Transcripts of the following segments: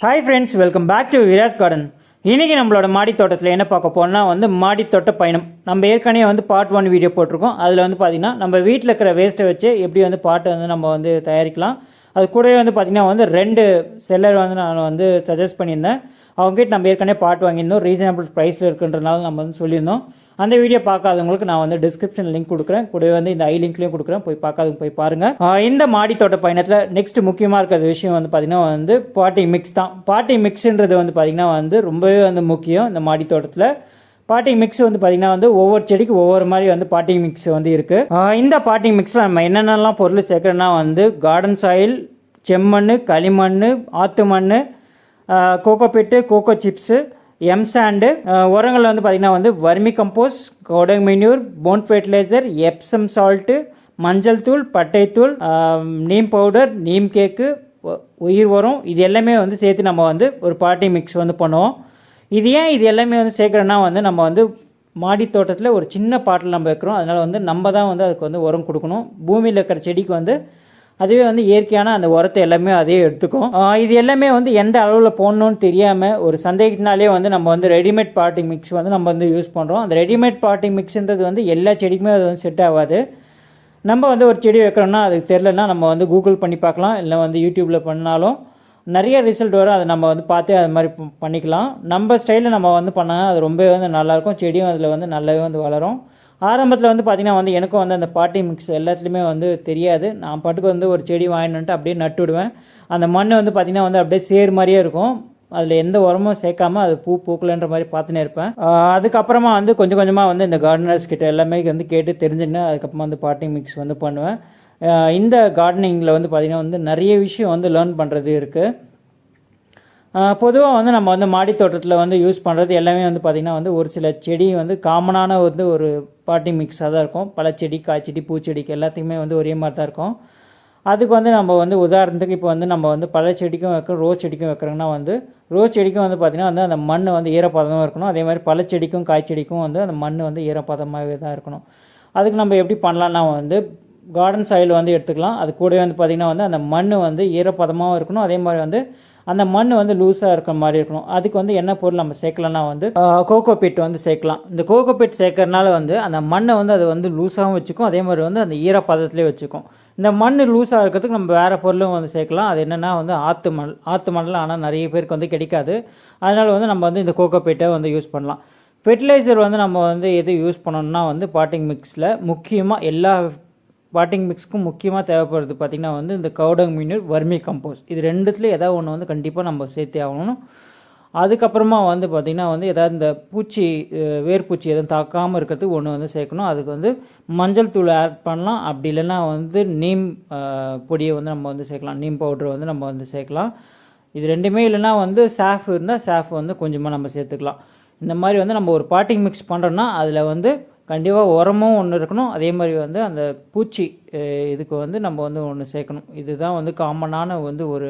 Hi friends, welcome back to விராஸ் garden. இன்றைக்கி நம்மளோட மாடி தோட்டத்தில் என்ன பார்க்க போனால் மாடி தோட்ட பயணம். நம்ம ஏற்கனவே பார்ட் 1 வீடியோ போட்டிருக்கோம். அதில் பார்த்திங்கன்னா நம்ம வீட்டில் இருக்கிற வேஸ்ட்டை வச்சு எப்படி பாட்டை நம்ம தயாரிக்கலாம். அது கூடவே பார்த்திங்கன்னா 2 செல்லர் நான் சஜஸ்ட் பண்ணியிருந்தேன். அவங்ககிட்ட நம்ம ஏற்கனவே பாட்டு வாங்கியிருந்தோம். ரீசனபிள் ப்ரைஸில் இருக்குன்றனால நம்ம சொல்லியிருந்தோம். அந்த வீடியோ பார்க்காதவங்களுக்கு நான் டிஸ்கிரிப்ஷன் லிங்க் கொடுக்குறேன். கூடவே இந்த ஐ லிங்க்லேயும் கொடுக்குறேன். போய் பார்க்காதவங்க போய் பாருங்கள். இந்த மாடி தோட்ட பயணத்தில் நெக்ஸ்ட் முக்கியமாக இருக்கிற விஷயம் பார்த்திங்கன்னா பாட்டிங் மிக்ஸ் தான். பாட்டிங் மிக்ஸுன்றது பார்த்திங்கன்னா ரொம்பவே முக்கியம் இந்த மாடி தோட்டத்தில். பாட்டிங் மிக்ஸ் பார்த்திங்கன்னா ஒவ்வொரு செடிக்கு ஒவ்வொரு மாதிரி பாட்டிங் மிக்ஸ் இருக்குது. இந்த பாட்டிங் மிக்ஸில் நம்ம என்னென்னலாம் பொருள் சேர்க்குறோன்னா கார்டன் சாயில், செம்மண், களிமண், ஆற்று மண், கோகோபிட்டு, கோகோ சிப்ஸு, எம்சாண்டு, உரங்கள் பார்த்திங்கன்னா vermicompost, cow dung manure, bone fertilizer, Epsom salt, மஞ்சள் தூள், பட்டைத்தூள், நீம் பவுடர், நீம் கேக்கு, உயிர் உரம், இது எல்லாமே சேர்த்து நம்ம ஒரு பாட்டிங் மிக்ஸ் பண்ணுவோம். இது ஏன் இது எல்லாமே சேர்க்குறோன்னா நம்ம மாடி தோட்டத்தில் ஒரு சின்ன பாட்டில் நம்ம வைக்கிறோம். அதனால் நம்ம தான் அதுக்கு உரம் கொடுக்கணும். பூமியில் இருக்கிற செடிக்கு அதுவே இயற்கையான அந்த உரத்தை எல்லாமே அதே எடுத்துக்கும். இது எல்லாமே எந்த அளவில் போடணும்னு தெரியாமல் ஒரு சந்தேகத்தினாலே நம்ம ரெடிமேட் பாட்டிங் மிக்ஸ் நம்ம யூஸ் பண்ணுறோம். அந்த ரெடிமேட் பாட்டிங் மிக்ஸ்ன்றது எல்லா செடிக்குமே அது செட் ஆகாது. நம்ம ஒரு செடி வைக்கிறோம்னா அதுக்கு தெரிலனா நம்ம கூகுள் பண்ணி பார்க்கலாம். இல்லை யூடியூப்பில் பண்ணாலும் நிறைய ரிசல்ட் வரும். அதை நம்ம பார்த்து அது மாதிரி பண்ணிக்கலாம். நம்ம ஸ்டைலில் நம்ம பண்ணால் அது ரொம்பவே நல்லாயிருக்கும். செடியும் அதில் நல்லாவே வளரும். ஆரம்பத்தில் பார்த்திங்கன்னா எனக்கும் அந்த பாட்டிங் மிக்ஸ் எல்லாத்துலேயுமே தெரியாது. நான் பாட்டுக்கு ஒரு செடி வாங்கிட்டு அப்படியே நட்டு விடுவேன். அந்த மண் பார்த்திங்கன்னா அப்படியே சேர் மாதிரியே இருக்கும். அதில் எந்த உரமும் சேர்க்காம அது பூ பூக்கலன்ற மாதிரி பார்த்துனே இருப்பேன். அதுக்கப்புறமா கொஞ்சம் கொஞ்சமாக இந்த கார்டனர்ஸ் கிட்ட எல்லாமே கேட்டு தெரிஞ்சுன்னு அதுக்கப்புறமா பாட்டிங் மிக்ஸ் பண்ணுவேன். இந்த கார்டனிங்கில் பார்த்திங்கன்னா நிறைய விஷயம் லேர்ன் பண்ணுறது இருக்குது. பொதுவாக நம்ம மாடி தோட்டத்தில் யூஸ் பண்ணுறது எல்லாமே பார்த்திங்கன்னா ஒரு சில செடி காமனான ஒரு பாட்டிங் மிக்ஸாக தான் இருக்கும். பழச்செடி, காய்ச்செடி, பூச்செடிக்கு எல்லாத்துக்குமே ஒரே மாதிரி தான் இருக்கும். அதுக்கு நம்ம உதாரணத்துக்கு இப்போ நம்ம பழச்செடிக்கும் வைக்கிறோம், ரோஸ் செடிக்கும் வைக்கிறோங்கன்னா ரோஸ் செடிக்கும் பார்த்திங்கன்னா அந்த மண் ஈரப்பதமாக இருக்கணும். அதே மாதிரி பழச்செடிக்கும் காய்ச்செடிக்கும் அந்த மண் ஈரப்பதமாகவே தான் இருக்கணும். அதுக்கு நம்ம எப்படி பண்ணலான்னா கார்டன் சாயில் எடுத்துக்கலாம். அது கூடவே பார்த்திங்கன்னா அந்த மண் ஈரப்பதமாகவும் இருக்கணும். அதே மாதிரி அந்த மண் லூஸாக இருக்கிற மாதிரி இருக்கணும். அதுக்கு என்ன பொருள் நம்ம சேர்க்கலன்னா கோகோ பிட் சேர்க்கலாம். இந்த கோகோ பிட் சேர்க்கறனால அந்த மண்ணை அது லூஸாகவும் வச்சுக்கும். அதே மாதிரி அந்த ஈரப்பதத்துலேயே வச்சுக்கும். இந்த மண் லூஸாக இருக்கிறதுக்கு நம்ம வேறு பொருளும் சேர்க்கலாம். அது என்னென்னா ஆற்று மணல் ஆனால் நிறைய பேருக்கு கிடைக்காது. அதனால் நம்ம இந்த கோகோ பிட்டை யூஸ் பண்ணலாம். ஃபெர்டிலைசர் நம்ம எது யூஸ் பண்ணணும்னா பாட்டிங் மிக்ஸில் முக்கியமாக எல்லா பாட்டிங் மிக்ஸ்க்கும் முக்கியமாக தேவைப்படுறது பார்த்திங்கன்னா இந்த கவுடங் மென்யூர், வர்மி கம்போஸ்ட், இது ரெண்டுத்துல ஏதாவது ஒன்று கண்டிப்பாக நம்ம சேர்த்தே ஆகணும். அதுக்கப்புறமா பார்த்திங்கன்னா ஏதாவது இந்த பூச்சி, வேர்பூச்சி எதுவும் தாக்காமல் இருக்கிறதுக்கு ஒன்று சேர்க்கணும். அதுக்கு மஞ்சள் தூள் ஆட் பண்ணலாம். அப்படி இல்லைன்னா நீம் பொடியை நம்ம சேர்க்கலாம். நீம் பவுட்ரு நம்ம சேர்க்கலாம். இது ரெண்டுமே இல்லைன்னா சாஃப் இருந்தால் சாஃப் கொஞ்சமாக நம்ம சேர்த்துக்கலாம். இந்த மாதிரி நம்ம ஒரு பாட்டிங் மிக்ஸ் பண்ணுறோன்னா அதில் கண்டிப்பாக உரமும் ஒன்று இருக்கணும். அதே மாதிரி அந்த பூச்சி இதுக்கு நம்ம ஒன்று சேர்க்கணும். இதுதான் காமனான ஒரு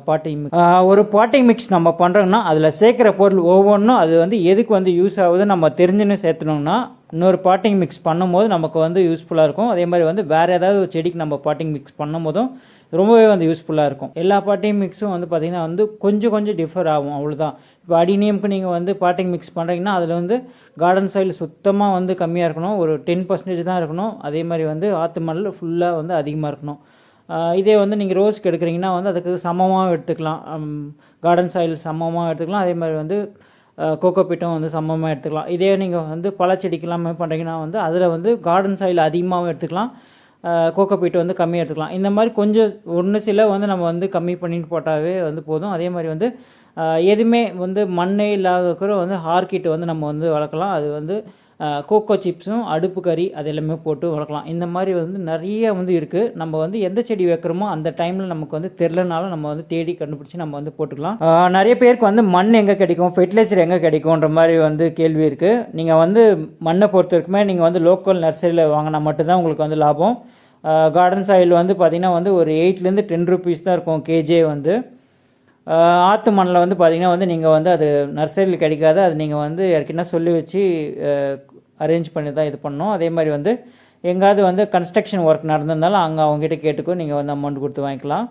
பாட்டிங் மிக்ஸ். ஒரு பாட்டிங் மிக்ஸ் நம்ம பண்ணுறோன்னா அதில் சேர்க்குற பொருள் ஒவ்வொன்றும் அது எதுக்கு யூஸ் ஆகுது நம்ம தெரிஞ்சுன்னு சேர்த்துனோம்னா இன்னொரு பாட்டிங் மிக்ஸ் பண்ணும்போது நமக்கு யூஸ்ஃபுல்லாக இருக்கும். அதே மாதிரி வேறு ஏதாவது ஒரு செடிக்கு நம்ம பாட்டிங் மிக்ஸ் பண்ணும் போதும் ரொம்பவே யூஸ்ஃபுல்லாக இருக்கும். எல்லா பாட்டிங் மிக்ஸும் பார்த்திங்கன்னா கொஞ்சம் டிஃபர் ஆகும், அவ்வளோதான். இப்போ அடினியமுக்கு நீங்கள் பாட்டிங் மிக்ஸ் பண்ணுறீங்கன்னா அதில் கார்டன் சாயில் சுத்தமாக கம்மியாக இருக்கணும். ஒரு 10% தான் இருக்கணும். அதே மாதிரி ஆற்று மணல் ஃபுல்லாக அதிகமாக இருக்கணும். இதே நீங்கள் ரோஸ்க்கு எடுக்கிறீங்கன்னா அதுக்கு சமமாக எடுத்துக்கலாம். கார்டன் சாயில் சமமாக எடுத்துக்கலாம். அதே மாதிரி கோகோ பிட்டும் சமமாக எடுத்துக்கலாம். இதே நீங்கள் பழச்செடிக்கெல்லாம் பண்ணுறீங்கன்னா அதில் கார்டன் சாயில் அதிகமாகவும் எடுத்துக்கலாம். கோகோ பீட்டு கம்மியாக எடுத்துக்கலாம். இந்த மாதிரி கொஞ்சம் ஒன்று சில நம்ம கம்மி பண்ணிட்டு போட்டாவே போதும். அதே மாதிரி எதுவுமே மண்ணே இல்லாத ஹார்கிட்டு நம்ம வளர்க்கலாம். அது கோகோ சிப்ஸும், அடுப்பு கறி, அது எல்லாமே போட்டு வளர்க்கலாம். இந்த மாதிரி நிறைய இருக்குது. நம்ம எந்த செடி வைக்கிறோமோ அந்த டைமில் நமக்கு தெரிலனாலும் நம்ம தேடி கண்டுபிடிச்சி நம்ம போட்டுக்கலாம். நிறைய பேருக்கு மண் எங்கே கிடைக்கும், ஃபெர்டிலைசர் எங்கே கிடைக்கும்ன்ற மாதிரி கேள்வி இருக்குது. நீங்கள் மண்ணை பொறுத்த வரைக்குமே நீங்கள் லோக்கல் நர்சரியில் வாங்கினா மட்டும்தான் உங்களுக்கு லாபம். கார்டன் சாயில் பார்த்திங்கன்னா ஒரு 8லேருந்து 10 ருபீஸ் தான் இருக்கும் கேஜே. ஆற்று மண்ணில் பார்த்திங்கன்னா நீங்கள் அது நர்சரியில் கிடைக்காது. அது நீங்கள் யாருக்கிட்ட சொல்லி வச்சு அரேஞ்ச் பண்ணி தான் இது பண்ணணும். அதே மாதிரி எங்காவது கன்ஸ்ட்ரக்ஷன் ஒர்க் நடந்திருந்தாலும் அங்கே அவங்ககிட்ட கேட்டுக்கோ நீங்கள் அமௌண்ட் கொடுத்து வாங்கிக்கலாம்.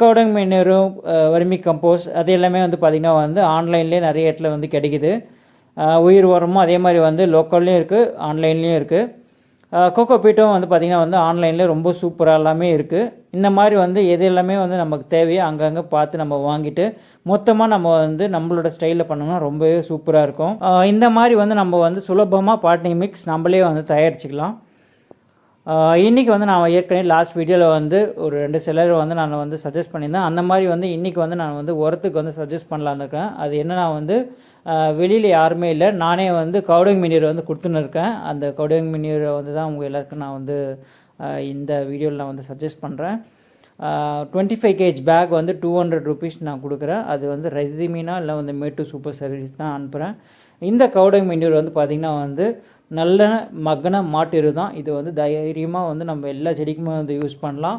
கவுடங் மெனூரும் வர்மி கம்போஸ் அது எல்லாமே வந்து பார்த்திங்கன்னா வந்து ஆன்லைன்லேயே நிறைய இடத்துல வந்து கிடைக்குது. உயிர் உரமும் அதே மாதிரி வந்து லோக்கல்லையும் இருக்குது, ஆன்லைன்லேயும் இருக்குது. கோகோ பீட்டும் வந்து பார்த்திங்கன்னா வந்து ஆன்லைனில் ரொம்ப சூப்பராக எல்லாமே இருக்குது. இந்த மாதிரி வந்து எது எல்லாமே வந்து நமக்கு தேவையோ அங்கங்கே பார்த்து நம்ம வாங்கிட்டு மொத்தமாக நம்ம வந்து நம்மளோட ஸ்டைலில் பண்ணோம்னா ரொம்பவே சூப்பராக இருக்கும். இந்த மாதிரி வந்து நம்ம வந்து சுலபமாக பாட்னி மிக்ஸ் நம்மளே வந்து தயாரிச்சுக்கலாம். இன்றைக்கி வந்து நான் ஏற்கனவே லாஸ்ட் வீடியோவில் வந்து ஒரு 2 சிலர் வந்து நான் வந்து சஜஸ்ட் பண்ணியிருந்தேன். அந்த மாதிரி வந்து இன்றைக்கி வந்து நான் வந்து உரத்துக்கு வந்து சஜஸ்ட் பண்ணலான்னு இருக்கேன். அது என்னென்னா வந்து வெளியில் யாருமே இல்லை, நானே வந்து கவுடங் மெனூர் வந்து கொடுத்துன்னு இருக்கேன். அந்த கவுடங் மெனூரை வந்து தான் உங்கள் எல்லாருக்கும் நான் வந்து இந்த வீடியோவில் நான் வந்து சஜஸ்ட் பண்ணுறேன். 25 kg பேக் வந்து 200 rupees நான் கொடுக்குறேன். அது வந்து ரெசிமீனா இல்லை வந்து மேட்டு சூப்பர் சர்வீஸ் தான் அனுப்புகிறேன். இந்த கவுடங் மெனூர் வந்து பார்த்திங்கன்னா வந்து நல்ல மக்கின மாட்டு எரு தான். இது வந்து தைரியமாக வந்து நம்ம எல்லா செடிக்குமே வந்து யூஸ் பண்ணலாம்.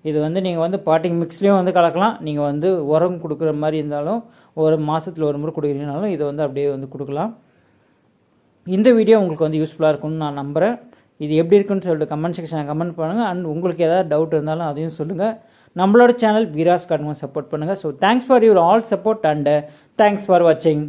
இது வந்து நீங்கள் வந்து பாட்டிங் மிக்ஸ்லேயும் வந்து கலக்கலாம். நீங்கள் வந்து உரம் கொடுக்குற மாதிரி இருந்தாலும் ஒரு மாதத்தில் ஒரு முறை கொடுக்குறீங்கனாலும் இதை வந்து அப்படியே வந்து கொடுக்கலாம். இந்த வீடியோ உங்களுக்கு வந்து யூஸ்ஃபுல்லாக இருக்கும்னு நான் நம்புகிறேன். இது எப்படி இருக்குன்னு சொல்லிட்டு கமெண்ட் செக்ஷனில் கமெண்ட் பண்ணுங்கள். அண்ட் உங்களுக்கு ஏதாவது டவுட் இருந்தாலும் அதையும் சொல்லுங்கள். நம்மளோட சேனல் வீராஸ் கார்டன் சப்போர்ட் பண்ணுங்கள். So thanks for your all support and thanks for வாட்சிங்.